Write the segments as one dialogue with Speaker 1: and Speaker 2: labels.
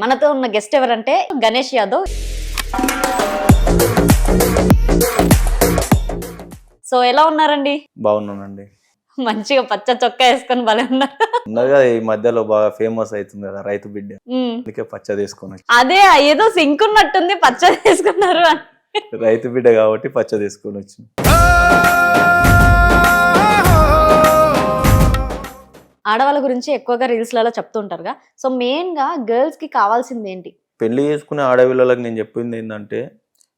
Speaker 1: మనతో ఉన్న గెస్ట్ ఎవరంటే గణేష్ యాదవ్. సో ఎలా ఉన్నారండి?
Speaker 2: బాగున్నానండి.
Speaker 1: మంచిగా పచ్చ చొక్కా వేసుకొని భలే ఉన్నారు.
Speaker 2: ఉన్నదిగా ఈ మధ్యలో బాగా ఫేమస్ అవుతుంది కదా రైతు బిడ్డ, అందుకే పచ్చ తీసుకొని వచ్చి.
Speaker 1: అదే ఏదో సింక్ ఉన్నట్టుంది పచ్చ తీసుకున్నారు.
Speaker 2: రైతు బిడ్డ కాబట్టి పచ్చ తీసుకొని వచ్చి.
Speaker 1: ఆడవాళ్ళ గురించి ఎక్కువగా రీల్స్ లలో చెప్తుంటారుగా. సో మెయిన్ గా గర్ల్స్ కి కావాల్సింది ఏంటి?
Speaker 2: పెళ్లి చేసుకునే ఆడపిల్లలకు నేను చెప్పింది ఏంటంటే,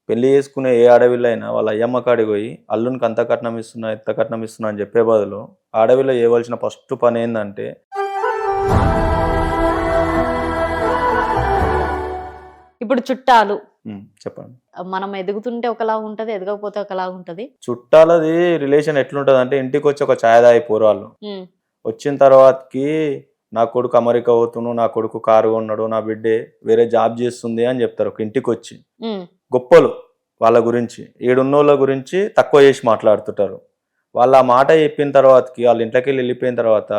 Speaker 2: పెళ్లి చేసుకునే ఏ ఆడపిల్ల అయినా వాళ్ళ అయ్యమ్మ కాడికి పోయి అల్లునికి అంత కట్నం ఇస్తున్నా ఎంత కట్నం ఇస్తున్నా అని చెప్పే బదులు ఆడపిల్ల చేయవలసిన ఫస్ట్ పని ఏంటంటే,
Speaker 1: ఇప్పుడు చుట్టాలు
Speaker 2: చెప్పండి.
Speaker 1: మనం ఎదుగుతుంటే ఒకలా ఉంటది, ఎదగకపోతే ఒకలా ఉంటది.
Speaker 2: చుట్టాలది రిలేషన్ ఎట్లుంటది అంటే, ఇంటికి వచ్చి ఒక ఛాయ్ తాగి పోరాళ్ళు వచ్చిన తర్వాతకి నా కొడుకు అమెరికా పోతున్నాడు, నా కొడుకు కారు కొన్నాడు, నా బిడ్డే వేరే జాబ్ చేస్తుంది అని చెప్తారు. ఒక ఇంటికి వచ్చి గొప్పలు వాళ్ళ గురించి, ఏడున్నోళ్ళ గురించి తక్కువ చేసి మాట్లాడుతుంటారు. వాళ్ళు ఆ మాట చెప్పిన తర్వాతకి వాళ్ళ ఇంట్లోకి వెళ్ళిపోయిన తర్వాత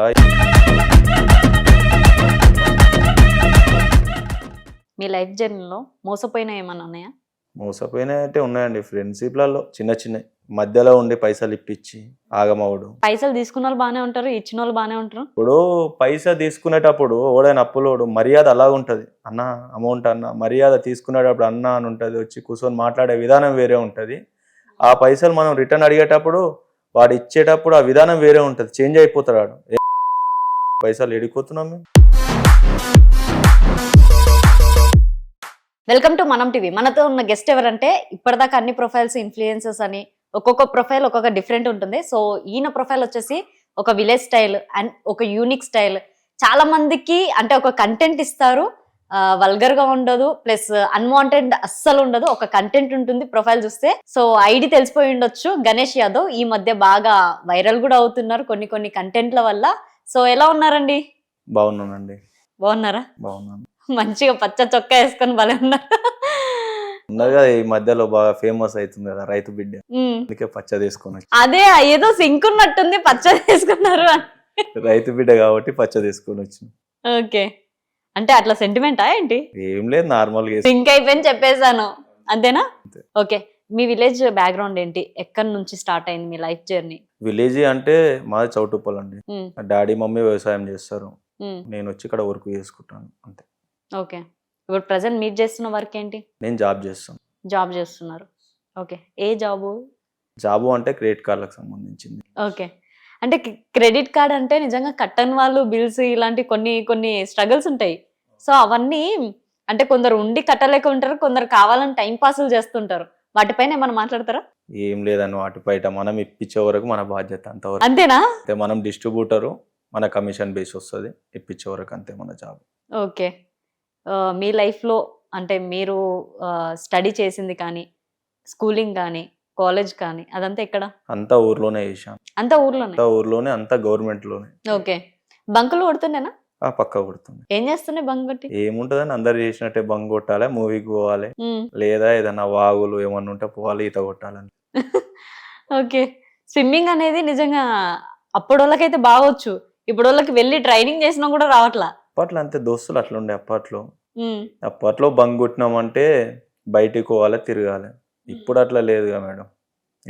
Speaker 1: మీ లైఫ్ జర్నీలో మోసపోయినా ఏమన్నా ఉన్నాయా?
Speaker 2: మోసపోయినట్టే ఉన్నాయండి. ఫ్రెండ్షిప్లలో చిన్న చిన్న మధ్యలో ఉండి పైసలు ఇప్పించి ఆగమవుడు.
Speaker 1: పైసలు తీసుకున్న వాళ్ళు బాగానే ఉంటారు, ఇచ్చిన వాళ్ళు బాగానే ఉంటారు.
Speaker 2: ఇప్పుడు పైసా తీసుకునేటప్పుడు ఓడైన అప్పులోడు మర్యాద అలా ఉంటది. అన్న అమౌంట్ అన్న మర్యాద తీసుకునేటప్పుడు అన్న అని ఉంటది, వచ్చి కూర్చొని మాట్లాడే విధానం వేరే ఉంటది. ఆ పైసలు మనం రిటర్న్ అడిగేటప్పుడు వాడు ఇచ్చేటప్పుడు ఆ విధానం వేరే ఉంటది, చేంజ్ అయిపోతాడు. పైసలు ఎడిపోతున్నాం మేము.
Speaker 1: వెల్కమ్ టు మనం టీవీ. మనతో ఉన్న గెస్ట్ ఎవరంటే, ఇప్పటిదాకా అన్ని ప్రొఫైల్స్ ఇన్ఫ్లుయెన్సర్స్ అని ఒక్కొక్క ప్రొఫైల్ ఒక్కొక్క డిఫరెంట్ ఉంటుంది. సో ఈయన ప్రొఫైల్ వచ్చేసి ఒక విలేజ్ స్టైల్ అండ్ ఒక యూనిక్ స్టైల్. చాలా మందికి అంటే ఒక కంటెంట్ ఇస్తారు, వల్గర్ గా ఉండదు, ప్లస్ అన్వాంటెడ్ అస్సలు ఉండదు, ఒక కంటెంట్ ఉంటుంది ప్రొఫైల్ చూస్తే. సో ఐడి తెలిసిపోయి ఉండొచ్చు, గణేష్ యాదవ్. ఈ మధ్య బాగా వైరల్ కూడా అవుతున్నారు కొన్ని కొన్ని కంటెంట్ల వల్ల. సో ఎలా ఉన్నారండి?
Speaker 2: బాగున్నానండి.
Speaker 1: బాగున్నారా?
Speaker 2: బాగున్నాను.
Speaker 1: మంచిగా పచ్చ చొక్కా వేసుకొని భలే ఉన్నారు.
Speaker 2: ఉన్నదిగా ఈ మధ్యలో బాగా ఫేమస్ అవుతుంది కదా రైతు బిడ్డ, అందుకే పచ్చ తీసుకొని వచ్చి.
Speaker 1: అదే ఏదో సింక్ ఉన్నట్టుంది పచ్చ తీసుకున్నారు.
Speaker 2: రైతు బిడ్డ కాబట్టి పచ్చ తీసుకొని వచ్చి.
Speaker 1: ఓకే, అంటే అట్లా సెంటిమెంటా ఏంటి?
Speaker 2: ఏం లేదు, నార్మల్ గా
Speaker 1: సింక్ అయిపోయింది చెప్పేశాను, అంతేనా? ఓకే, మీ విలేజ్ బ్యాక్గ్రౌండ్ ఏంటి? ఎక్కడి నుంచి స్టార్ట్ అయింది మీ లైఫ్ జర్నీ?
Speaker 2: విలేజ్ అంటే మాది చౌటుప్పల్ అండి. డాడీ మమ్మీ వ్యవసాయం చేస్తారు, నేను వచ్చి ఇక్కడ వర్క్ చేసుకుంటాను అంతే.
Speaker 1: ఓకే, ఇప్పుడు ప్రెసెంట్ మీరు చేస్తున్న వర్క్ ఏంటి?
Speaker 2: నేను జాబ్ చేస్తాను.
Speaker 1: జాబ్ చేస్తున్నారు, ఓకే. ఏ జాబు?
Speaker 2: జాబు అంటే క్రెడిట్ కార్డులకు సంబంధించింది.
Speaker 1: ఓకే, అంటే క్రెడిట్ కార్డ్ అంటే నిజంగా కట్టని వాళ్ళు బిల్స్ ఇలాంటి కొన్ని కొన్ని స్ట్రగుల్స్ ఉంటాయి. సో అవన్నీ అంటే కొందరు ఉండి కట్టలేక ఉంటారు, కొందరు కావాలని టైం పాసులు చేస్తుంటారు. వాటిపైన ఏమైనా మాట్లాడతారా?
Speaker 2: ఏం లేదని వాటిపైట మనం ఇప్పించే వరకు మన బాధ్యత అంతవరకు.
Speaker 1: అంతేనా?
Speaker 2: అంటే మనం డిస్ట్రిబ్యూటరు, మన కమిషన్ బేస్ వస్తుంది, ఇప్పించే వరకు అంతే మన జాబ్. ఓకే,
Speaker 1: మీ లైఫ్లో అంటే మీరు స్టడీ చేసింది కానీ, స్కూలింగ్ కానీ, కాలేజ్ కానీ అదంతా ఎక్కడ?
Speaker 2: అంతా ఊర్లోనే చేశాను.
Speaker 1: అంతా ఊర్లోనే?
Speaker 2: అంతా ఊర్లోనే, అంతా గవర్నమెంట్ లోనే.
Speaker 1: ఓకే, బంకులు కొడుతుండేనా?
Speaker 2: పక్కా కొడుతుంది.
Speaker 1: ఏం చేస్తుండే బంక్ కొట్టి?
Speaker 2: ఏముంటదని అందరు చేసినట్టే బంక్ కొట్టాలి, మూవీకి పోవాలి, లేదా ఏదన్నా వాగులు ఏమన్నా ఉంటే పోవాలి, ఈత కొట్టాలని.
Speaker 1: ఓకే, స్విమ్మింగ్ అనేది నిజంగా అప్పుడు వాళ్ళకైతే బాగొచ్చు, ఇప్పుడు వాళ్ళకి వెళ్ళి ట్రైనింగ్ చేసినా కూడా రావట్లా.
Speaker 2: అప్పట్లో అంతే, దోస్తులు అట్లా ఉండే అప్పట్లో బంక్ కొట్టినామంటే బయటికి పోవాలి, తిరగాలి. ఇప్పుడు అట్లా లేదుగా మేడం,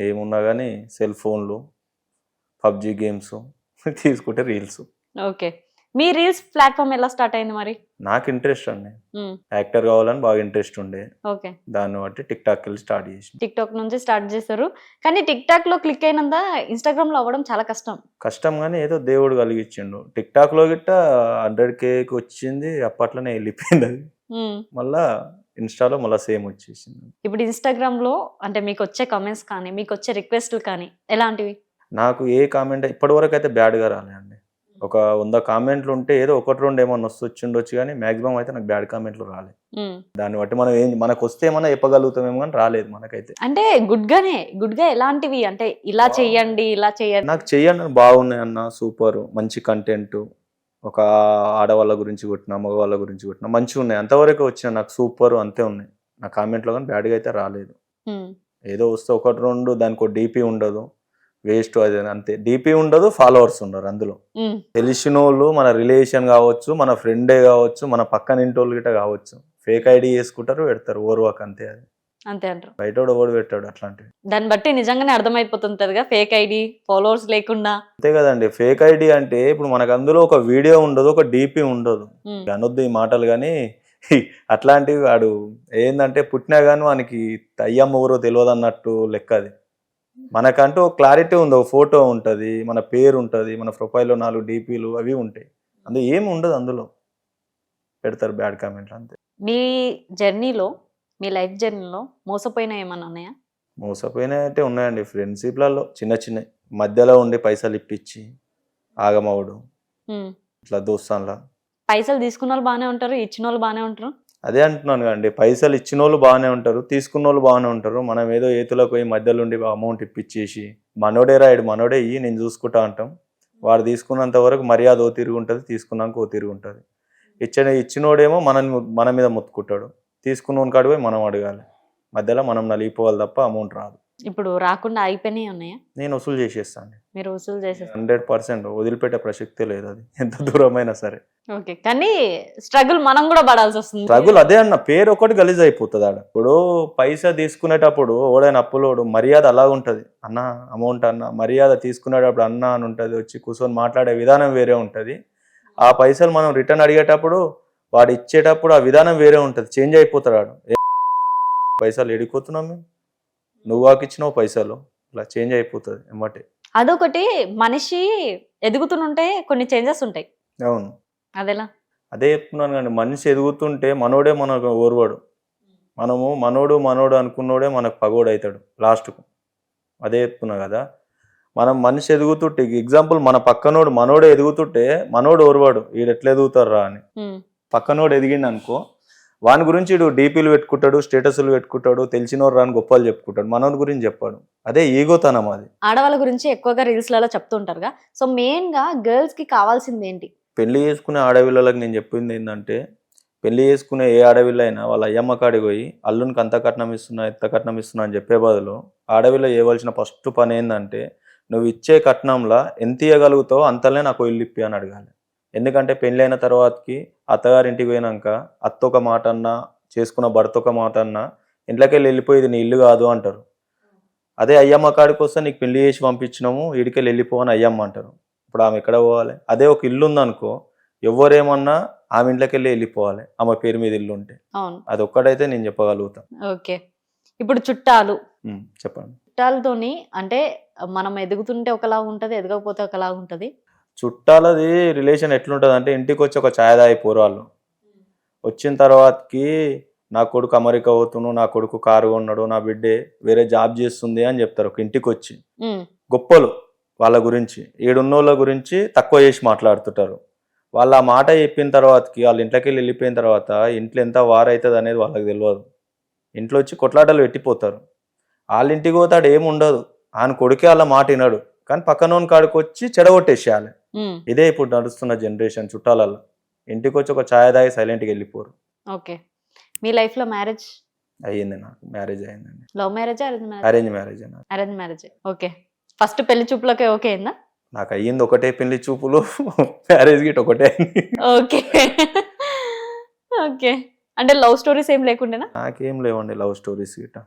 Speaker 2: ఏమున్నా కానీ సెల్ ఫోన్లు, పబ్జి గేమ్స్ తీసుకుంటే రీల్స్.
Speaker 1: ఓకే, మీ రీల్స్ ప్లాట్ఫామ్ ఎలా స్టార్ట్ అయింది మరి?
Speaker 2: నాకు ఇంట్రెస్ట్ అండి, యాక్టర్ కావాలని బాగా ఇంట్రెస్ట్ ఉండే.
Speaker 1: ఓకే,
Speaker 2: దాన్ని బట్టి టిక్ టాక్ వెళ్ళి స్టార్ట్ చేసి.
Speaker 1: టిక్ టాక్ నుంచి స్టార్ట్ చేశారు, కానీ టిక్ టాక్ లో క్లిక్ అయినంత ఇన్స్టాగ్రామ్ లో అవ్వడం చాలా కష్టం
Speaker 2: కానీ ఏదో దేవుడు కలిగించిండు. టిక్ టాక్ లో గిట్ట 100K వచ్చింది, అప్పట్లోనే వెళ్ళిపోయింది అది. మళ్ళా ఇన్స్టాలో మళ్ళీ సేమ్ వచ్చేసింది.
Speaker 1: ఇప్పుడు ఇన్స్టాగ్రామ్ లో అంటే మీకు వచ్చే కామెంట్స్ కానీ, మీకు వచ్చే రిక్వెస్ట్లు కానీ ఎలాంటివి?
Speaker 2: నాకు ఏ కామెంట్ ఇప్పటి వరకు అయితే బ్యాడ్గా రాలేండి. ఒక 100 కామెంట్లు ఉంటే ఏదో 1-2 ఏమన్నా వచ్చిండొచ్చు, కానీ మాక్సిమం అయితే నాకు బ్యాడ్ కామెంట్లు రాలేదు. దాన్ని బట్టి మనం మనకు వస్తే ఏమన్నా చెప్పగలుగుతామేమో, కానీ రాలేదు మనకైతే.
Speaker 1: అంటే గుడ్ గా ఎలాంటివి అంటే ఇలా చెయ్యండి, ఇలా చేయండి,
Speaker 2: నాకు చెయ్యండి బాగున్నాయి అన్న, సూపర్, మంచి కంటెంట్, ఒక ఆడవాళ్ళ గురించి కొట్టినా, మగవాళ్ళ గురించి కొట్టినా మంచిగా ఉన్నాయి, అంతవరకు వచ్చిన నాకు సూపర్ అంతే ఉన్నాయి నా కామెంట్లో, కానీ బ్యాడ్గా అయితే రాలేదు. ఏదో వస్తే 1-2 దానికి ఒక డీపీ ఉండదు, వేస్ట్ అది అంతే. డీపీ ఉండదు, ఫాలోవర్స్ ఉండరు అందులో.
Speaker 1: ఉమ్,
Speaker 2: తెలిసిన వాళ్ళు, మన రిలేషన్ కావచ్చు, మన ఫ్రెండే కావచ్చు, మన పక్కన ఇంటి వాళ్ళు గిట్ట కావచ్చు, ఫేక్ ఐడి చేసుకుంటారు, పెడతారు ఓర్వాక్ అంతే. అది
Speaker 1: అంతే అంటారు.
Speaker 2: బయట ఓడి పెట్టాడు అట్లాంటివి.
Speaker 1: దాన్ని బట్టి నిజంగానే అర్థమైపోతుంటదిగా ఫేక్ ఐడి ఫాలోవర్స్ లేకుండా.
Speaker 2: అంతే కదండి. ఫేక్ ఐడి అంటే ఇప్పుడు మనకు అందులో ఒక వీడియో ఉండదు, ఒక డీపీ ఉండదు.
Speaker 1: ఉమ్,
Speaker 2: అనొద్దు ఈ మాటలు, కానీ అట్లాంటివి వాడు ఏంటంటే పుట్టినా కానీ వానికి అయ్యమ్మ ఊరో తెలియదు అన్నట్టు లెక్క అది. మనకంటూ ఒక క్లారిటీ ఉంది, ఒక ఫోటో ఉంటుంది, మన పేరు ఉంటుంది, మన ప్రొఫైల్లో 4 డీపీలు అవి ఉంటాయి. అందులో ఏమి ఉండదు, అందులో పెడతారు బ్యాడ్ కామెంట్లు అంతే.
Speaker 1: మీ జర్నీలో, మీ లైఫ్ జర్నీలో మోసపోయిన ఏమన్నా ఉన్నాయా?
Speaker 2: మోసపోయినా అయితే ఉన్నాయండి ఫ్రెండ్షిప్లలో, చిన్న చిన్న మధ్యలో ఉండి పైసలు ఇప్పించి ఆగమవుడు,
Speaker 1: ఉమ్,
Speaker 2: ఇట్లా దోస్తాన్లా.
Speaker 1: పైసలు తీసుకున్న వాళ్ళు బాగానే ఉంటారు, ఇచ్చిన వాళ్ళు బాగానే ఉంటారు.
Speaker 2: అదే అంటున్నాను కదండి, పైసలు ఇచ్చిన వాళ్ళు బాగానే ఉంటారు, తీసుకున్న వాళ్ళు బాగానే ఉంటారు. మనం ఏదో ఏతులకు పోయి మధ్యలో ఉండి అమౌంట్ ఇప్పించేసి మనోడే రాయుడు మనోడే ఇయ్యి నేను చూసుకుంటా అంటాం. వాడు తీసుకున్నంత వరకు మర్యాద ఓ తిరిగి ఉంటుంది, తీసుకున్నాక ఓ తిరిగి ఉంటుంది. ఇచ్చినోడేమో మన మీద మొత్తుకుంటాడు, తీసుకున్న కాడికి పోయి మనం అడగాలి. మధ్యలో మనం నలిగిపోవాలి తప్ప అమౌంట్ రాదు.
Speaker 1: ఇప్పుడు రాకుండా అయిపోయినాయి ఉన్నాయా?
Speaker 2: నేను వసూలు చేసేస్తాను.
Speaker 1: మీరు వసూలు చేసేస్తారు?
Speaker 2: 100% వదిలిపెట్టే ప్రసక్తే లేదు, అది ఎంత దూరమైనా సరే.
Speaker 1: ఓకే, కానీ స్ట్రగుల్ మనం కూడా పడాల్సి వస్తుంది.
Speaker 2: స్ట్రగుల్ అదే అన్న, పేరు ఒకటి గలీజ్ అయిపోతుంది ఆడ. ఇప్పుడు పైసా తీసుకునేటప్పుడు ఓడైనా అప్పులోడు మర్యాద అలా ఉంటుంది. అన్న అమౌంట్ అన్న, మర్యాద తీసుకునేటప్పుడు అన్న అని ఉంటుంది, వచ్చి కూర్చొని మాట్లాడే విధానం వేరే ఉంటుంది. ఆ పైసలు మనం రిటర్న్ అడిగేటప్పుడు, వాడు ఇచ్చేటప్పుడు ఆ విధానం వేరే ఉంటుంది, చేంజ్ అయిపోతాడు వాడు. పైసలు ఎడిపోతున్నాం మేము, నువ్వాకి ఇచ్చినావు పైసలు, ఇలా చేంజ్ అయిపోతుంది ఎమ్మటే.
Speaker 1: అదొకటి, మనిషి ఎదుగుతుంటే కొన్ని చేంజెస్ ఉంటాయి.
Speaker 2: అవును,
Speaker 1: అదెలా?
Speaker 2: అదే చెప్తున్నాను కానీ మనిషి ఎదుగుతుంటే మనోడే మనకు ఓర్వాడు. మనము మనోడు అనుకున్నోడే మనకు పగోడు అవుతాడు లాస్ట్కు. అదే చెప్తున్నా కదా, మనం మనిషి ఎదుగుతుంటే, ఎగ్జాంపుల్ మన పక్కనోడు మనోడే ఎదుగుతుంటే మనోడు ఓర్వాడు, వీడు ఎట్లా ఎదుగుతారా అని. పక్కనోడు ఎదిగిండు అనుకో, వాని గురించి వీడు డీపీలు పెట్టుకుంటాడు, స్టేటస్లు పెట్టుకుంటాడు, తెలిసినోడు రాని గొప్పలు చెప్పుకుంటాడు, మనోడి గురించి చెప్పాడు. అదే ఈగోతనం అది.
Speaker 1: ఆడవాళ్ళ గురించి ఎక్కువగా రీల్స్ లలో చెప్తుంటారుగా, సో మెయిన్ గా గర్ల్స్ కి కావాల్సింది ఏంటి?
Speaker 2: పెళ్లి చేసుకునే ఆడవిళ్ళకి నేను చెప్పింది ఏంటంటే, పెళ్లి చేసుకునే ఏ ఆడవిల్ల అయినా వాళ్ళ అయ్యమ్మ కాడికి పోయి అల్లునికి అంత కట్నం ఇస్తున్నా ఇంత కట్నం ఇస్తున్నా అని చెప్పే బదులు, ఆడవిల్ల చేయవలసిన ఫస్ట్ పని ఏంటంటే, నువ్వు ఇచ్చే కట్నంలో ఎంత ఇవ్వగలుగుతావో అంతలే నాకు ఇల్లు ఇప్పి అని అడగాలి. ఎందుకంటే పెళ్ళైన తర్వాతకి అత్తగారింటికి పోయినాక అత్త ఒక మాట అన్నా, చేసుకున్న భర్త ఒక మాట అన్నా, ఇంట్లోకి వెళ్ళిపోయేది నీ ఇల్లు కాదు అంటారు. అదే అయ్యమ్మ కాడికి వస్తే నీకు పెళ్లి చేసి పంపించినాము, ఈడికెళ్ళి వెళ్ళిపో అని అయ్యమ్మ అంటారు. ఇప్పుడు ఆమె ఎక్కడ పోవాలి? అదే ఒక ఇల్లు ఉందనుకో, ఎవరేమన్నా ఆమె ఇంట్లోకి వెళ్ళిపోవాలి, ఆమె పేరు మీద ఇల్లు ఉంటే. అది ఒక్కడైతే నేను చెప్పగలుగుతాను.
Speaker 1: ఓకే, ఇప్పుడు చుట్టాలు
Speaker 2: చెప్పండి.
Speaker 1: చుట్టాలతోని అంటే మనం ఎదుగుతుంటే ఒకలా ఉంటది, ఎదగకపోతే ఒకలా ఉంటది.
Speaker 2: చుట్టాలది రిలేషన్ ఎట్లుంటుంది అంటే, ఇంటికి వచ్చి ఒక ఛాయ్ తాగి పోరాళ్ళు, వచ్చిన తర్వాతకి నా కొడుకు అమెరికా పోతున్నాడు, నా కొడుకు కారు కొన్నాడు, నా బిడ్డే వేరే జాబ్ చేస్తుంది అని చెప్తారు. ఒక ఇంటికి వచ్చి గొప్పలు వాళ్ళ గురించి, ఏడున్నోళ్ళ గురించి తక్కువ చేసి మాట్లాడుతుంటారు. వాళ్ళు ఆ మాట చెప్పిన తర్వాతకి వాళ్ళ ఇంట్లోకి వెళ్ళిపోయిన తర్వాత ఇంట్లో ఎంత వారైతుంది అనేది వాళ్ళకి తెలియదు. ఇంట్లో వచ్చి కొట్లాటలు పెట్టిపోతారు. వాళ్ళ ఇంటికి పోతాడు ఏముండదు, ఆయన కొడుకే వాళ్ళ మాట వినడు, కానీ పక్కనోని కాడికి వచ్చి చెడగొట్టేసేయాలి. ఇదే ఇప్పుడు నడుస్తున్న జనరేషన్ చుట్టాలలో. ఇంటికి వచ్చి ఒక ఛాయ్ తాగి సైలెంట్గా వెళ్ళిపోరు.
Speaker 1: ఓకే, మీ లైఫ్ లో మ్యారేజ్
Speaker 2: అయ్యింది? నాకు మ్యారేజ్ అయిందండి.
Speaker 1: Love marriage?
Speaker 2: Arrange marriage.
Speaker 1: Arrange marriage. Okay, first పెళ్లి చూపులకే ఓకే అయిందా?
Speaker 2: నాకు అయ్యింది ఒకటే పెళ్లి చూపులు, మ్యారేజ్ గిట్ ఒకటే అయింది.
Speaker 1: ఓకే ఓకే, అంటే లవ్ స్టోరీస్ ఏం లేకుండేనా?
Speaker 2: నాకేం లేవండి లవ్ స్టోరీస్ గిట్ట.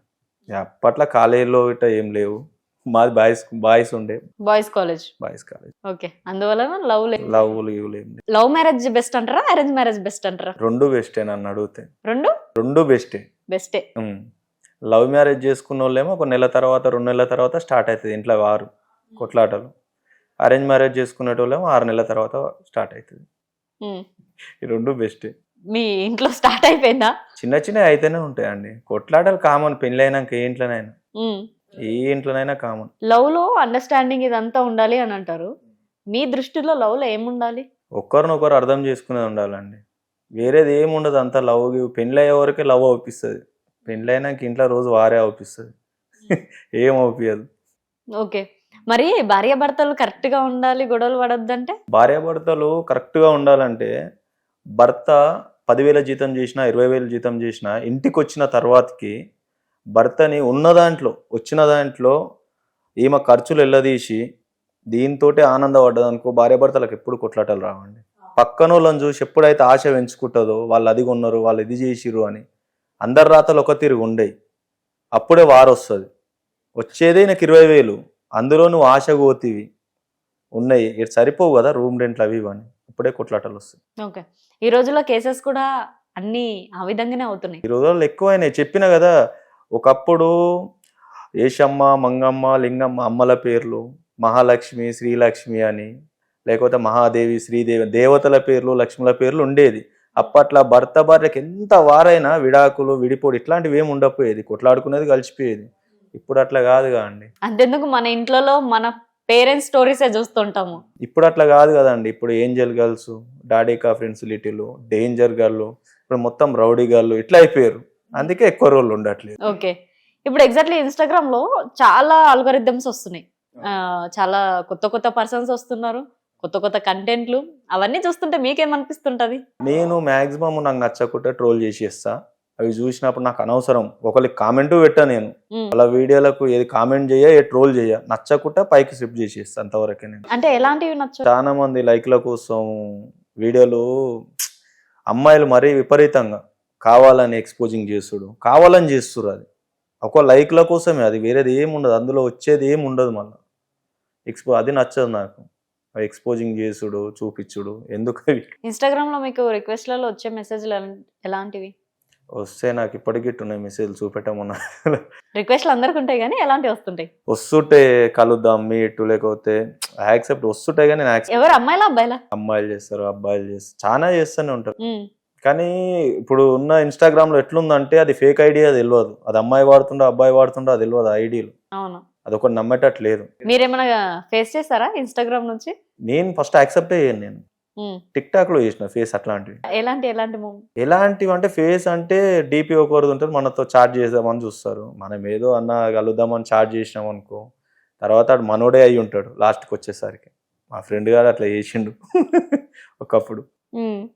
Speaker 2: అప్పట్లో కాలేజీలో గిట్ట ఏం లేవు. మాది బాయ్స్ ఉండే, బాయ్స్ కాలేజ్.
Speaker 1: ఓకే, అందువల్ల లవ్
Speaker 2: లవ్
Speaker 1: మ్యారేజ్ బెస్ట్ అంటారా, అరేంజ్ మ్యారేజ్ బెస్ట్ అంటారా?
Speaker 2: రెండు బెస్టే నన్ను అడిగితే. రెండు బెస్టే. లవ్ మ్యారేజ్ చేసుకున్న వాళ్ళేమో ఒక నెల తర్వాత 2 నెలల తర్వాత స్టార్ట్ అవుతుంది ఇంట్లో వారు కొట్లాటలు. అరేంజ్ మ్యారేజ్ చేసుకునేటోళ్ళేమో 6 నెలల తర్వాత స్టార్ట్ అవుతుంది. ఈ రెండు బెస్టే.
Speaker 1: మీ ఇంట్లో స్టార్ట్ అయిపోయిందా?
Speaker 2: చిన్న చిన్న అయితేనే ఉంటాయండి కొట్లాటలు, కామన్. పెళ్లి అయినాక ఏ ఇంట్లోనైనా, ఏ ఇంట్లోనైనా కామన్.
Speaker 1: లవ్ లో అండర్స్టాండింగ్ ఇదంతా ఉండాలి అని అంటారు. మీ దృష్టిలో లవ్ లో ఏముండాలి?
Speaker 2: ఒక్కరినొకరు అర్థం చేసుకునేది ఉండాలండి, వేరేది ఏముండదు. అంతా లవ్. పెళ్ళి అయ్యే వరకే లవ్ అవుపిస్తుంది, పెళ్ళి అయినాక ఇంట్లో రోజు వారే అవుపిస్తుంది, ఏం అవుపియదు.
Speaker 1: ఓకే, మరి భార్యాభర్తలు కరెక్ట్ గా ఉండాలి, గొడవలు పడొద్దంటే?
Speaker 2: భార్యాభర్తలు కరెక్ట్ గా ఉండాలంటే, భర్త 10,000 జీతం చేసినా 20,000 జీతం చేసినా ఇంటికి వచ్చిన తర్వాతకి భర్తని ఉన్న దాంట్లో వచ్చిన దాంట్లో ఈమె ఖర్చులు ఎల్లదీసి దీంతోటే ఆనందపడ్డదనుకో భార్యాభర్తలకు ఎప్పుడు కొట్లాటలు రావండి. పక్కన వాళ్ళని చూసి ఎప్పుడైతే ఆశ పెంచుకుంటుందో వాళ్ళు అది కొన్నారు వాళ్ళు ఇది చేసిరు అని అందరి రాతలు ఒక తిరిగి ఉండేవి. అప్పుడే వారు వస్తుంది. వచ్చేదే నాకు 20,000, అందులో నువ్వు ఆశ కోతివి ఉన్నాయి, ఇటు సరిపోవు కదా రూమ్ రెంట్లు అవి ఇవని, అప్పుడే కొట్లాటలు వస్తాయి.
Speaker 1: ఓకే, ఈ రోజుల్లో కేసెస్ కూడా అన్ని ఆ విధంగానే అవుతున్నాయి.
Speaker 2: ఈ రోజుల్లో ఎక్కువైనాయి. చెప్పిన కదా, ఒకప్పుడు ఏషమ్మ, మంగమ్మ, లింగమ్మ అమ్మల పేర్లు, మహాలక్ష్మి, శ్రీలక్ష్మి అని, లేకపోతే మహాదేవి, శ్రీదేవి దేవతల పేర్లు, లక్ష్ముల పేర్లు ఉండేది. అప్పట్లో భర్త భార్యకి ఎంత వారైనా విడాకులు, విడిపోడు ఇట్లాంటివి ఏమి ఉండకపోయేది, కొట్లాడుకునేది, కలిసిపోయేది. ఇప్పుడు అట్లా కాదుగా అండి.
Speaker 1: అంతెందుకు మన ఇంట్లో మన పేరెంట్స్ స్టోరీసే చూస్తుంటాము.
Speaker 2: ఇప్పుడు అట్లా కాదు కదండి. ఇప్పుడు ఏంజల్ గర్ల్స్, డాడీ కా ఫ్రెండ్స్ లిటిల్, డేంజర్ గర్ల్, ఇప్పుడు మొత్తం రౌడీ గర్ల్ ఇట్లా అయిపోయారు. అందుకే ఎక్కువ రోజులు ఉండట్లేదు.
Speaker 1: ఓకే, ఇప్పుడు ఎగ్జాక్ట్లీ ఇన్స్టాగ్రామ్ లో చాలా అల్గోరిథమ్స్ వస్తున్నాయి. చాలా కొత్త కొత్త పర్సన్స్ వస్తున్నారు, కొత్త కొత్త కంటెంట్లు. అవన్నీ చూస్తుంటే మీకేమనిపిస్తుంటది?
Speaker 2: నేను మాక్సిమం నాకు నచ్చకుంటే ట్రోల్ చేసేస్తా. అవి చూసినప్పుడు నాకు అనవసరం, ఒకరికి కామెంట్ పెట్టా. నేను వాళ్ళ వీడియోలకు ఏది కామెంట్ చేయ, ఏ ట్రోల్ చేయ, నచ్చకుంటే పైకి స్విప్ చేసేస్తా, అంతవరకే. నేను
Speaker 1: అంటే ఎలాంటివి నచ్చవు?
Speaker 2: చాలా మంది లైక్ల కోసం వీడియోలు అమ్మాయిలు మరీ విపరీతంగా కావాలని ఎక్స్పోజింగ్ చేసుడు, కావాలని చేస్తున్నారు. అది ఒక లైక్ల కోసమే, అది వేరేది ఏమి ఉండదు, అందులో వచ్చేది ఏమి ఉండదు. మళ్ళీ అది నచ్చదు నాకు, ఎక్స్పోజింగ్ చేసుడు, చూపించుడు ఎందుకు.
Speaker 1: ఇన్స్టాగ్రామ్ లో మీకు రిక్వెస్ట్లలో వచ్చే మెసేజ్లు ఎలాంటివి
Speaker 2: వస్తే? నాకు ఇప్పటికీ ఉన్నాయి మెసేజ్ చూపెట్టమన్నా.
Speaker 1: రిక్వెస్ట్లు అందరికి ఉంటాయి కానీ ఎలాంటివి వస్తుంటాయి?
Speaker 2: వస్తుంటే కలుద్దాం మీటు, లేకపోతే యాక్సెప్ట్ వస్తుంటాయి కానీ
Speaker 1: ఎవరు అమ్మాయిలా అబ్బాయిలా?
Speaker 2: అమ్మాయిలు చేస్తారు, అబ్బాయిలు చేస్తారు, చాలా చేస్తూనే ఉంటారు. కానీ ఇప్పుడు ఉన్న ఇన్స్టాగ్రామ్ లో ఎట్లుందంటే అది ఫేక్ ఐడియా తెలియదు, అది అమ్మాయి వాడుతుండో అబ్బాయి వాడుతుండో అది తెలియదు. ఐడియాలు
Speaker 1: అవును,
Speaker 2: అదొకటి నమ్మేటట్లేదు.
Speaker 1: మీరేమైనా ఫేస్ చేస్తారా ఇన్స్టాగ్రామ్ నుంచి?
Speaker 2: నేను ఫస్ట్ యాక్సెప్ట్ అయ్యాను. నేను టిక్ టాక్ లో చేసిన ఫేస్ అట్లాంటివి. ఎలాంటివి అంటే ఫేస్ అంటే డీపీ ఒకరిది ఉంటుంది, మనతో చార్జ్ చేద్దామని చూస్తారు. మనం ఏదో అన్న కలుద్దామని చార్జ్ చేసినాం అనుకో, తర్వాత ఆడు మనోడే అయి ఉంటాడు లాస్ట్కి వచ్చేసరికి. మా ఫ్రెండ్ గారు అట్లా చేసిండు ఒకప్పుడు.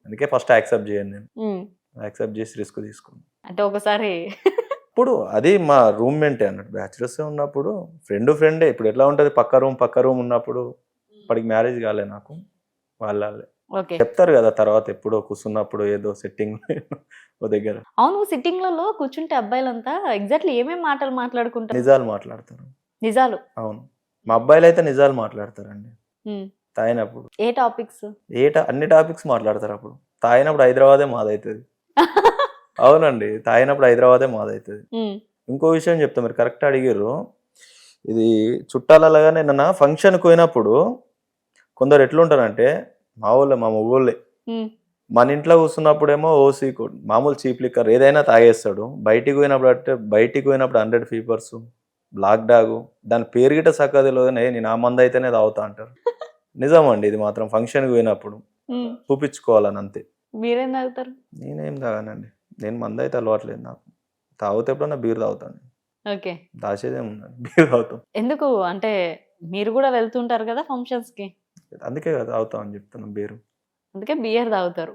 Speaker 2: అందుకే ఫస్ట్ యాక్సెప్ట్ చేయండి. నేను యాక్సెప్ట్ చేసి రిస్క్ తీసుకున్నాను.
Speaker 1: అంటే ఒకసారి
Speaker 2: ఇప్పుడు అది మా రూమ్మేటే అన్నట్టు, బ్యాచులర్స్ ఉన్నప్పుడు ఫ్రెండే. ఇప్పుడు ఎట్లా ఉంటుంది, పక్క రూమ్ ఉన్నప్పుడు. ఇప్పటికి మ్యారేజ్ కాలే నాకు. వాళ్ళే చెప్తారు కదా తర్వాత ఎప్పుడో కూర్చున్నప్పుడు ఏదో సెట్టింగ్ ఓ దగ్గర.
Speaker 1: అవును, సిట్టింగ్లలో కూర్చుంటే అబ్బాయిలంతా ఎగ్జాక్ట్లీ ఏమేమి మాటలు మాట్లాడుకుంటారు?
Speaker 2: నిజాలు మాట్లాడతారు.
Speaker 1: నిజాలు?
Speaker 2: అవును, మా అబ్బాయిలు అయితే నిజాలు మాట్లాడతారండి. తాగినప్పుడు
Speaker 1: ఏ టాపిక్స్?
Speaker 2: అన్ని టాపిక్స్ మాట్లాడతారు. అప్పుడు తాగినప్పుడు హైదరాబాదే మాదవుతుంది. అవునండి, తాగినప్పుడు హైదరాబాదే మాదవుతుంది. ఇంకో విషయం చెప్తా, మీరు కరెక్ట్ అడిగారు. ఇది చుట్టాలలాగానే నిన్న ఫంక్షన్కి పోయినప్పుడు కొందరు ఎట్లుంటారంటే మా మొగోళ్ళే. మన ఇంట్లో కూర్చున్నప్పుడేమో ఓసీ మామూలు చీప్ లిక్కర్ ఏదైనా తాగేస్తాడు. బయటికి పోయినప్పుడు 100 ఫీవర్స్, బ్లాక్ డాగు, దాని పేరు గిట్ట చక్కగా తెలియదునే, నేను ఆ మంది అయితేనే తాగుతా అంటారు. నిజమండి, ఇది మాత్రం ఫంక్షన్కి పోయినప్పుడు చూపించుకోవాలని అంతే.
Speaker 1: మీరేం తాగుతారు?
Speaker 2: నేనేం తాగానండి, నేను మంది అయితే అలవాట్లేదు. నాకు తాగితే ఎప్పుడన్నా బీర్ తాగుతాను.
Speaker 1: ఓకే,
Speaker 2: దాచేదేముందండి, బీర్ తాగుతాం.
Speaker 1: ఎందుకు అంటే మీరు కూడా వెళ్తుంటారు కదా ఫంక్షన్స్ కి,
Speaker 2: అందుకే కదా తాగుతాం అని చెప్తాను బీరు.
Speaker 1: అందుకే బియర్ తాగుతారు.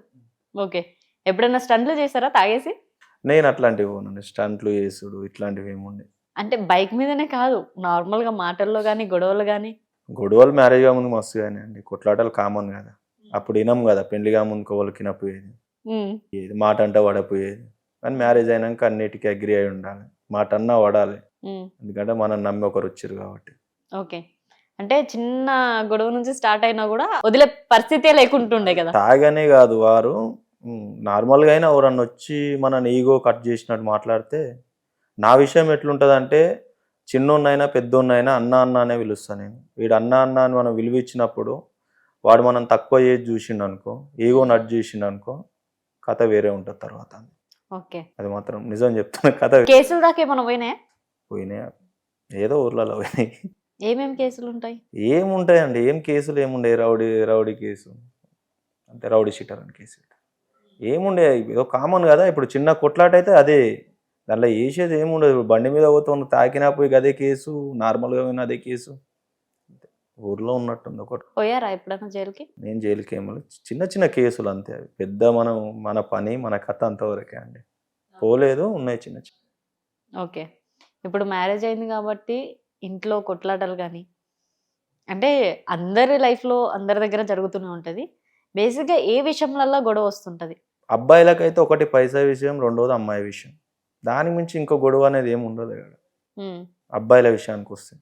Speaker 1: ఓకే, ఎప్పుడైనా స్టంట్లు చేశారా తాగేసి?
Speaker 2: నేను అట్లాంటివి పోనండి, స్టంట్లు చేసుడు ఇట్లాంటివి ఏముండే.
Speaker 1: అంటే బైక్ మీదనే కాదు, నార్మల్ గా మాటల్లో కానీ గొడవలు కానీ?
Speaker 2: గొడవలు మ్యారేజ్ గా ముందు మస్తు కానీ అండి, కొట్లాటలు కామన్ కదా. అప్పుడు వినం కదా, పెళ్లిగా ముందుకు వాళ్ళకి వినపోయేది, ఏది మాట అంటే పడపోయేది. కానీ మ్యారేజ్ అయినాక అన్నిటికీ అగ్రి అయి ఉండాలి, మాట అన్నా పడాలి. ఎందుకంటే మనం నమ్మి ఒకరు వచ్చారు కాబట్టి.
Speaker 1: ఓకే, అంటే చిన్న గొడవ నుంచి స్టార్ట్ అయినా కూడా వదిలే పరిస్థితే లేకుంటుండే కదా.
Speaker 2: తాగానే కాదు, వారు నార్మల్గా అయినా ఎవరన్నా వచ్చి మన ఈగో కట్ చేసినట్టు మాట్లాడితే, నా విషయం ఎట్లుంటుంది అంటే, చిన్నోన్నైనా పెద్దోన్నైనా అన్న అనే పిలుస్తాను నేను. వీడు అన్న అని మనం విలువ ఇచ్చినప్పుడు వాడు మనం తక్కువ చేసి చూసిండు అనుకో, ఈగో నట్ చేసిండు అనుకో, కథ వేరే ఉంటుంది తర్వాత.
Speaker 1: ఓకే, అది
Speaker 2: మాత్రం నిజం చెప్తున్నా. కథ
Speaker 1: కేసులు దాకా ఏమైనా
Speaker 2: పోయినాయా? ఏదో ఊర్లలో పోయినాయి.
Speaker 1: ఏమేమి కేసులు ఉంటాయి?
Speaker 2: ఏముంటాయండి, ఏం కేసులు ఏముండే, రౌడీ కేసు అంటే రౌడీ షీటర్ అని కేసు ఏముండే, ఏదో కామన్ కదా. ఇప్పుడు చిన్న కొట్లాట అయితే అదే, దాంట్లో వేసేది ఏముండదు. బండి మీద పోతుంది, తాకినా పోయి అదే కేసు, నార్మల్గా పోయిన అదే కేసు. ఊర్లో ఉన్నట్టుంది ఒకటి.
Speaker 1: పోయారా ఎప్పుడైనా జైలుకి?
Speaker 2: నేను జైలుకి ఏమో, చిన్న కేసులు అంతే. పెద్ద మన పని మన కథ అంతవరకే అండి, పోలేదు. ఉన్నాయి చిన్న.
Speaker 1: ఓకే, ఇప్పుడు మ్యారేజ్ అయింది కాబట్టి ఇంట్లో కొట్లాటలు కానీ అంటే అందరి లైఫ్లో అందరి దగ్గర జరుగుతూనే ఉంటుంది. బేసిక్గా ఏ విషయంలో గొడవ వస్తుంటుంది?
Speaker 2: అబ్బాయిలకైతే ఒకటి పైసా విషయం, రెండోది అమ్మాయి విషయం. దాని మించి ఇంకో గొడవ అనేది ఏమి ఉండదు ఇక్కడ. అబ్బాయిల విషయానికి వస్తే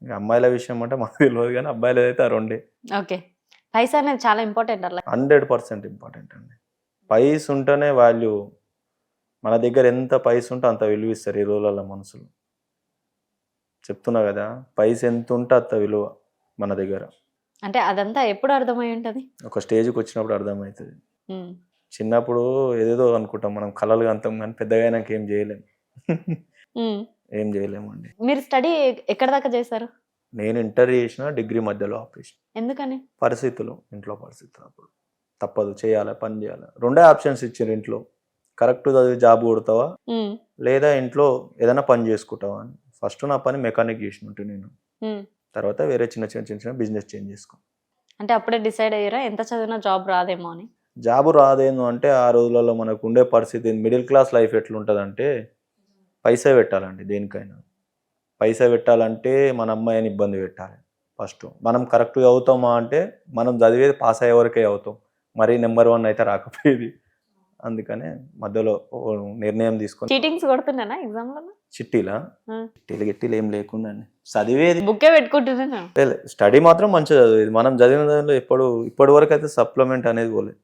Speaker 2: ఇక అమ్మాయిల విషయం అంటే మాకు తెలియదు, కానీ అబ్బాయిలు అయితే ఆ రెండే.
Speaker 1: ఓకే, పైసా అనేది చాలా ఇంపార్టెంట్ అట్లా.
Speaker 2: 100% ఇంపార్టెంట్ అండి. పైస ఉంటేనే వాల్యూ. మన దగ్గర ఎంత పైస ఉంటే అంత విలువ ఇస్తారు ఈ రోజులలో మనుషులు. చెప్తున్నా కదా, పైస ఎంత ఉంటే అంత విలువ మన దగ్గర.
Speaker 1: అంటే అదంతా ఎప్పుడు అర్థమై ఉంటుంది?
Speaker 2: ఒక స్టేజ్కి వచ్చినప్పుడు అర్థమవుతుంది. చిన్నప్పుడు ఏదేదో అనుకుంటాం మనం, కలలు అంటాం, కానీ పెద్దగా అయినాక ఏం చేయలేము. ఏం చేయలేము అండి.
Speaker 1: మీరు స్టడీ ఎక్కడ దాకా చేశారు?
Speaker 2: నేను ఇంటర్ చేసిన, డిగ్రీ మధ్యలో ఆపేసిన.
Speaker 1: ఎందుకని?
Speaker 2: పరిస్థితులు, ఇంట్లో పరిస్థితులు. అప్పుడు తప్పదు, చేయాలి, పని చేయాలి. రెండే ఆప్షన్స్ ఇచ్చారు ఇంట్లో. కరెక్ట్ చదివి జాబ్ కొడతావా, లేదా ఇంట్లో ఏదైనా పని చేసుకుంటావా అని. ఫస్ట్ నా పని మెకానిక్ చేసినట్టు నేను. తర్వాత వేరే చిన్న చిన్న బిజినెస్ చేంజ్ చేసుకో.
Speaker 1: అంటే అప్పుడే డిసైడ్ అయ్యారా ఎంత చదివినా జాబ్ రాదేమో అని?
Speaker 2: జాబ్ రాదేమో అంటే ఆ రోజులలో మనకు ఉండే పరిస్థితి, మిడిల్ క్లాస్ లైఫ్ ఎట్లుంటుందంటే పైసా పెట్టాలండి దేనికైనా. పైసా పెట్టాలంటే మన అమ్మాయిని ఇబ్బంది పెట్టాలి ఫస్ట్. మనం కరెక్ట్గా అవుతామా అంటే మనం చదివేది పాస్ అయ్యే వరకే అవుతాం, మరీ నెంబర్ 1 అయితే రాకపోయేది. అందుకనే మధ్యలో నిర్ణయం తీసుకొని.
Speaker 1: చీటింగ్స్ కొడుతున్నానా ఎగ్జామ్లలో?
Speaker 2: చిట్టీలా? చిట్టీలు ఏం లేకుండా చదివేది
Speaker 1: బుక్కే పెట్టుకుంటున్నా.
Speaker 2: స్టడీ మాత్రం మంచిగా చదివేది. మనం చదివిన దానిలో ఇప్పటి వరకు అయితే సప్లిమెంట్ అనేది పోలేదు.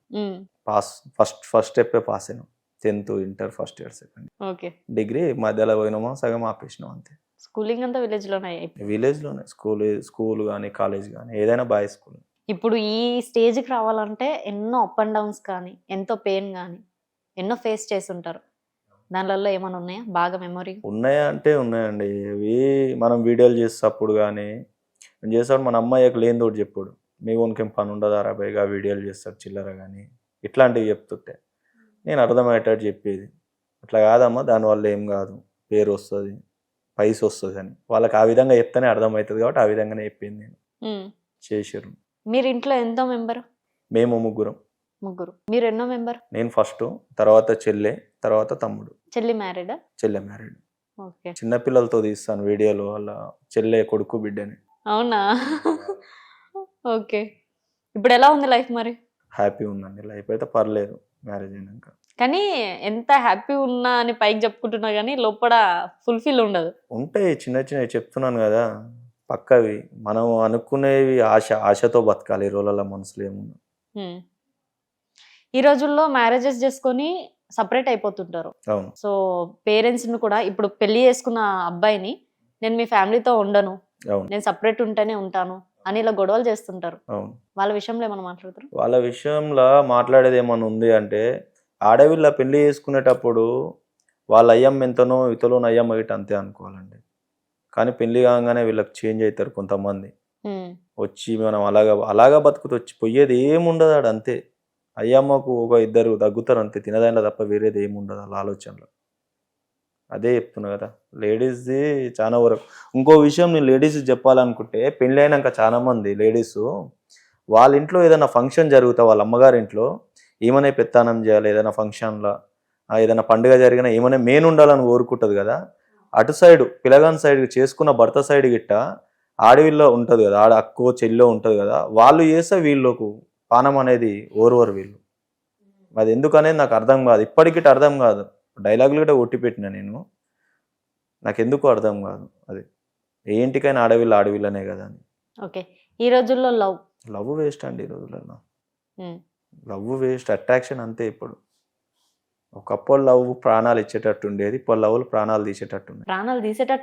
Speaker 2: పాస్ ఫస్ట్ స్టెప్ పాస్ అయినాం. 10th, inter first year, second.
Speaker 1: Okay.
Speaker 2: Degree మధ్యలో పోయినామా, సగం ఆపేసినాం అంతే.
Speaker 1: స్కూలింగ్ అంతా
Speaker 2: విలేజ్లోనే. స్కూల్ కానీ కాలేజ్ కానీ ఏదైనా బాయ్ స్కూల్.
Speaker 1: ఇప్పుడు ఈ స్టేజ్కి రావాలంటే ఎన్నో అప్ అండ్ డౌన్స్ కానీ, ఎంతో పెయిన్ కానీ, ఎన్నో ఫేస్ చేసి ఉంటారు. దానిలో ఏమైనా ఉన్నాయా బాగా మెమొరీ?
Speaker 2: ఉన్నాయా అంటే ఉన్నాయండి. ఇవి మనం వీడియోలు చేసేటప్పుడు కానీ చేసేటప్పుడు మన అమ్మాయికి లేని తోటి చెప్పుడు, మీ ఓన్కేం పని ఉండదు అరబైగా వీడియోలు చేస్తారు చిల్లర కానీ, ఇట్లాంటివి చెప్తుంటే నేను అర్థమయ్యేటట్టు చెప్పేది. అట్లా కాదమ్మా, దానివల్ల ఏం కాదు, పేరు వస్తుంది, పైస వస్తుంది అని వాళ్ళకి ఆ విధంగా చెప్తేనే అర్థమవుతుంది. కాబట్టి ఆ విధంగానే చెప్పింది నేను. చేసారు.
Speaker 1: మీరు ఇంట్లో ఎంతో మెంబరు?
Speaker 2: మేము ముగ్గురు.
Speaker 1: మీరు ఎన్నో మెంబర్?
Speaker 2: నేను ఫస్ట్, తర్వాత చెల్లె, తర్వాత తమ్ముడు.
Speaker 1: చెల్లి మ్యారీడా?
Speaker 2: చెల్లె మ్యారీడ్.
Speaker 1: ఓకే.
Speaker 2: చిన్నపిల్లలతో తీస్తాను వీడియోలు, వాళ్ళ చెల్లె కొడుకు బిడ్డని.
Speaker 1: అవునా? ఓకే. ఇప్పుడు ఎలా ఉంది లైఫ్ మరి?
Speaker 2: హ్యాపీ ఉందండి లైఫ్ అయితే, పర్లేదు మ్యారేజ్ అయినాక.
Speaker 1: కానీ ఎంత హ్యాపీ ఉన్నా అని పైకి చెప్పుకుంటున్నా కానీ లోపల ఫుల్ఫిల్ ఉండదు.
Speaker 2: ఉంటాయి చిన్న చెప్తున్నాను కదా, పక్కవి. మనం అనుకునేవి ఆశతో బతకాలి. ఈ రోజులలో మనసులో ఏముంది.
Speaker 1: ఈ రోజుల్లో మ్యారేజెస్ చేసుకొని సపరేట్ అయిపోతుంటారు.
Speaker 2: అవును.
Speaker 1: సో పేరెంట్స్ని కూడా ఇప్పుడు పెళ్లి చేసుకున్న అబ్బాయిని నేను మీ ఫ్యామిలీతో ఉండను, నేను సపరేట్ ఉంటేనే ఉంటాను అని ఇలా గొడవలు చేస్తుంటారు.
Speaker 2: అవును.
Speaker 1: వాళ్ళ విషయంలో ఏమైనా మాట్లాడతారు?
Speaker 2: వాళ్ళ విషయంలో మాట్లాడేది ఏమైనా ఉంది అంటే, ఆడవిళ్ళ పెళ్లి చేసుకునేటప్పుడు వాళ్ళ అయ్యమ్మ ఎంతనో ఇతరులను అయ్యమ్మ ఇటు అంతే అనుకోవాలండి. కానీ పెళ్లి కాగానే వీళ్ళకి చేంజ్ అవుతారు కొంతమంది. వచ్చి మనం అలాగా బతుకుతూ వచ్చి పోయేది ఏముండదు ఆడ, అంతే. అయ్యమ్మకు ఒక ఇద్దరు తగ్గుతారు అంతే, తినదానిలో తప్ప వేరేది ఏముండదు వాళ్ళ ఆలోచనలో. అదే చెప్తున్నా కదా, లేడీస్ది చాలా వరకు. ఇంకో విషయం నేను లేడీస్ చెప్పాలనుకుంటే, పెళ్ళి అయినాక చాలా మంది లేడీస్ వాళ్ళ ఇంట్లో ఏదైనా ఫంక్షన్ జరుగుతా, వాళ్ళ అమ్మగారి ఇంట్లో ఏమనే పెత్తానం చేయాలి, ఏదైనా ఫంక్షన్లో ఏదైనా పండుగ జరిగినా ఏమనే మెయిన్ ఉండాలని కోరుకుంటుంది కదా. అటు సైడు పిల్లగాని సైడ్ చేసుకున్న భర్త సైడ్ గిట్ట ఆడవిల్లో ఉంటుంది కదా, ఆడ అక్కో చెల్లో ఉంటుంది కదా, వాళ్ళు చేస్తే వీళ్ళకు పానం అనేది ఓర్వరు వీళ్ళు. అది ఎందుకనేది నాకు అర్థం కాదు, ఇప్పటికిట అర్థం కాదు. డైలాగులు కూడా ఒట్టి పెట్టిన నేను, నాకు ఎందుకు అర్థం కాదు. అది ఏ ఇంటికైనా ఆడవిల్లనే కదా అని.
Speaker 1: ఓకే. ఈ రోజుల్లో
Speaker 2: లవ్ వేస్ట్ అండి. ఈ రోజులలో లవ్ వేస్ట్, అట్రాక్షన్ అంతే. ఇప్పుడు ఒకప్పుడు లవ్ ప్రాణాలు ఇచ్చేటట్టు ఉండేది, ఇప్పుడు లవ్ ప్రాణాలు తీసేటట్టు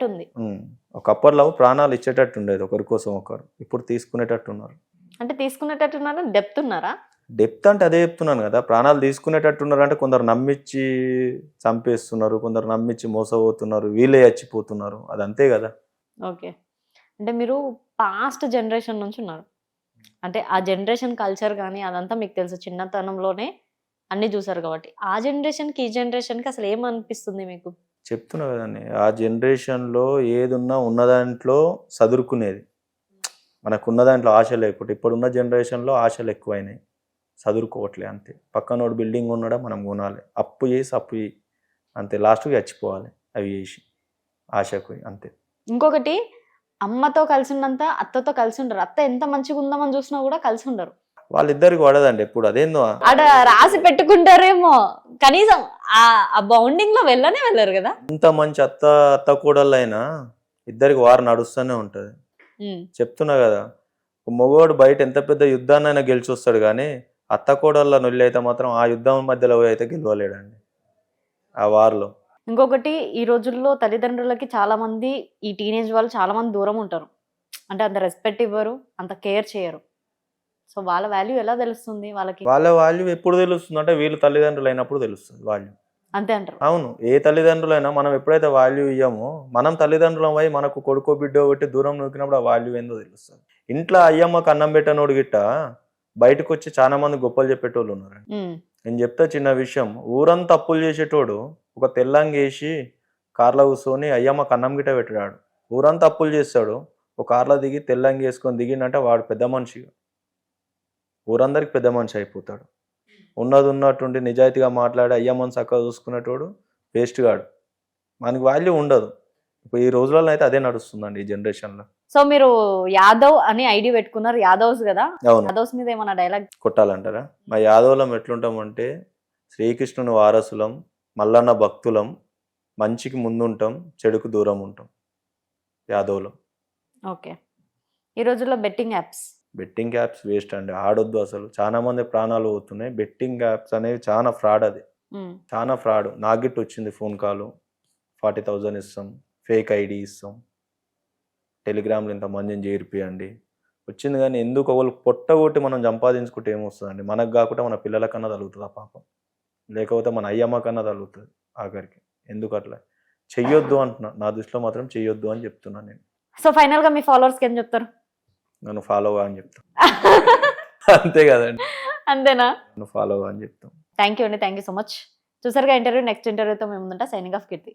Speaker 2: ఉంది. ఒకప్పుడు లవ్ ప్రాణాలు ఇచ్చేటట్టు ఉండేది ఒకరి కోసం ఒకరు, ఇప్పుడు తీసుకునేటట్టు ఉన్నారు.
Speaker 1: అంటే తీసుకునేటట్టు ఉన్నారా, డెప్త్ ఉన్నారా?
Speaker 2: డెప్త్ అంటే అదే చెప్తున్నాను కదా, ప్రాణాలు తీసుకునేటట్టు ఉన్నారు. అంటే కొందరు నమ్మించి చంపేస్తున్నారు, కొందరు నమ్మించి మోసపోతున్నారు, వీళ్ళే చచ్చిపోతున్నారు. అది అంతే కదా.
Speaker 1: ఓకే. అంటే మీరు పాస్ట్ జనరేషన్ నుంచి ఉన్నారు, అంటే ఆ జనరేషన్ కల్చర్ కానీ అదంతా మీకు తెలుసు, చిన్నతనంలోనే అన్ని చూసారు కాబట్టి. ఆ జనరేషన్కి ఈ జనరేషన్కి అసలు ఏమనిపిస్తుంది మీకు? చెప్తున్నా
Speaker 2: కదండి, ఆ జనరేషన్లో ఏదున్నా ఉన్న దాంట్లో చదువుకునేది, మనకున్న దాంట్లో ఆశ లేకపోతే. ఇప్పుడున్న జనరేషన్లో ఆశలు ఎక్కువైనాయి, చదువుకోవట్లే అంతే. పక్కనోడు బిల్డింగ్ ఉన్నాడా మనం కొనాలి, అప్పు చేయి అంతే, లాస్ట్కి చచ్చిపోవాలి అవి చేసి ఆశకు అంతే.
Speaker 1: ఇంకొకటి అమ్మతో కలిసి ఉన్నంత అత్తతో కలిసి ఉండరు. అత్త ఎంత మంచిగా ఉందామని చూసినా కూడా కలిసి ఉండరు.
Speaker 2: వాళ్ళిద్దరికి పడదండి ఎప్పుడు, అదేందో
Speaker 1: ఆడ రాసి పెట్టుకుంటారేమో, కనీసం ఆ బౌండింగ్ లో వెళ్ళరు కదా.
Speaker 2: ఇంత మంచి అత్త కూడళ్ళైనా ఇద్దరికి వారు నడుస్తూనే ఉంటది. చెప్తున్నా కదా, ఒక మగవాడు బయట ఎంత పెద్ద యుద్ధాన్నైనా గెలిచి వస్తాడు, కానీ అత్త కోడళ్ళ నొల్లి అయితే మాత్రం ఆ యుద్ధం మధ్యలో అయితే గెలవలేడండి ఆ వార్లో.
Speaker 1: ఇంకొకటి, ఈ రోజుల్లో తల్లిదండ్రులకి చాలా మంది, ఈ టీనేజ్ వాళ్ళు చాలా మంది దూరం ఉంటారు. అంటే అంత రెస్పెక్ట్ ఇవ్వరు, అంత కేర్ చేయరు. సో వాళ్ళ వాల్యూ ఎలా తెలుస్తుంది వాళ్ళకి?
Speaker 2: వాళ్ళ వాల్యూ ఎప్పుడు తెలుస్తుంది అంటే వీళ్ళు తల్లిదండ్రులు అయినప్పుడు తెలుస్తుంది వాల్యూ.
Speaker 1: అంతే అంటారు?
Speaker 2: అవును, ఏ తల్లిదండ్రులైనా మనం ఎప్పుడైతే వాల్యూ ఇయ్యామో, మనం తల్లిదండ్రులం అయి మనకు కొడుకో బిడ్డో ఒకటి దూరం నూకినప్పుడు ఆ వాల్యూ ఏందో తెలుస్తుంది. ఇంట్లో అయ్యమ్మకు అన్నం పెట్టనోడు గిట్ట బయటకు వచ్చి చాలా మంది గొప్పలు చెప్పేటోళ్ళు ఉన్నారు. నేను చెప్తా చిన్న విషయం, ఊరంతా అప్పులు చేసేటోడు ఒక తెల్లంగి వేసి కార్లో కూర్చొని అయ్యమ్మకు అన్నం గిట్ట పెట్టాడు. ఊరంతా అప్పులు చేస్తాడు, ఒక కార్లో దిగి తెల్లంగి వేసుకొని దిగిండంటే వాడు పెద్ద మనిషి, ఊరందరికి పెద్ద మనిషి అయిపోతాడు. ఉన్నది ఉన్నట్టుండి నిజాయితీగా మాట్లాడి అయ్యమ్మని చక్కగా చూసుకునేటోడు వేస్ట్ గాడు, మనకి వాల్యూ ఉండదు. ఇప్పుడు ఈ రోజులలో అయితే అదే నడుస్తుందండి ఈ జనరేషన్లో.
Speaker 1: సో మీరు యాదవ్ అని ఐడి పెట్టుకున్నారు, యాదవ్స్ కదా.
Speaker 2: అవును,
Speaker 1: యాదవ్స్ మీద ఏమన్నా డైలాగ్
Speaker 2: కొట్టాలంటారా? మా యాదవులం ఎట్లుంటామంటే శ్రీకృష్ణుని వారసులం, మల్లన్న భక్తులం, మంచికి ముందుంటాం, చెడుకు దూరం ఉంటాం యాదవులం.
Speaker 1: ఓకే. ఈ రోజుల్లో బెట్టింగ్
Speaker 2: యాప్స్ వేస్ట్ అండి, ఆడొద్దు అసలు. చాలా మంది ప్రాణాలు పోతున్నాయి. బెట్టింగ్ యాప్స్ అనేవి చాలా ఫ్రాడ్, అది చాలా ఫ్రాడ్. నాకు గిట్ట వచ్చింది ఫోన్ కాల్, 40,000 ఇస్తాం, ఫేక్ ఐడి ఇస్తాం, టెలిగ్రామ్లో ఇంతమందిని చేరిపియండి వచ్చింది. కానీ ఎందుకు ఒకళ్ళు పొట్టగొట్టి మనం సంపాదించుకుంటే ఏమొస్తుందండి? మనకు కాకుండా మన పిల్లలకన్నా తగులుతుంది ఆ పాపం, లేకపోతే మన అయ్యమ్మ కన్నా తగులుతుంది ఆఖరికి. ఎందుకు అట్లా చెయ్యొద్దు అంటున్నా, నా దృష్టిలో మాత్రం చెయ్యొద్దు అని చెప్తున్నాను నేను.
Speaker 1: సో ఫైనల్ గా మీ ఫాలోవర్స్కి ఏం చెప్తారు?
Speaker 2: నన్ను ఫాలో అని చెప్తాను. అంతే కదండి,
Speaker 1: అంతేనా?
Speaker 2: నన్ను ఫాలో అని చెప్తాం.
Speaker 1: థ్యాంక్ యూ అండి, థ్యాంక్ యూ సో మచ్. చూసారుగా ఇంటర్వ్యూ. నెక్స్ట్ ఇంటర్వ్యూతో మేము ముందుంటా. సైనింగ్ ఆఫ్ కీర్తి.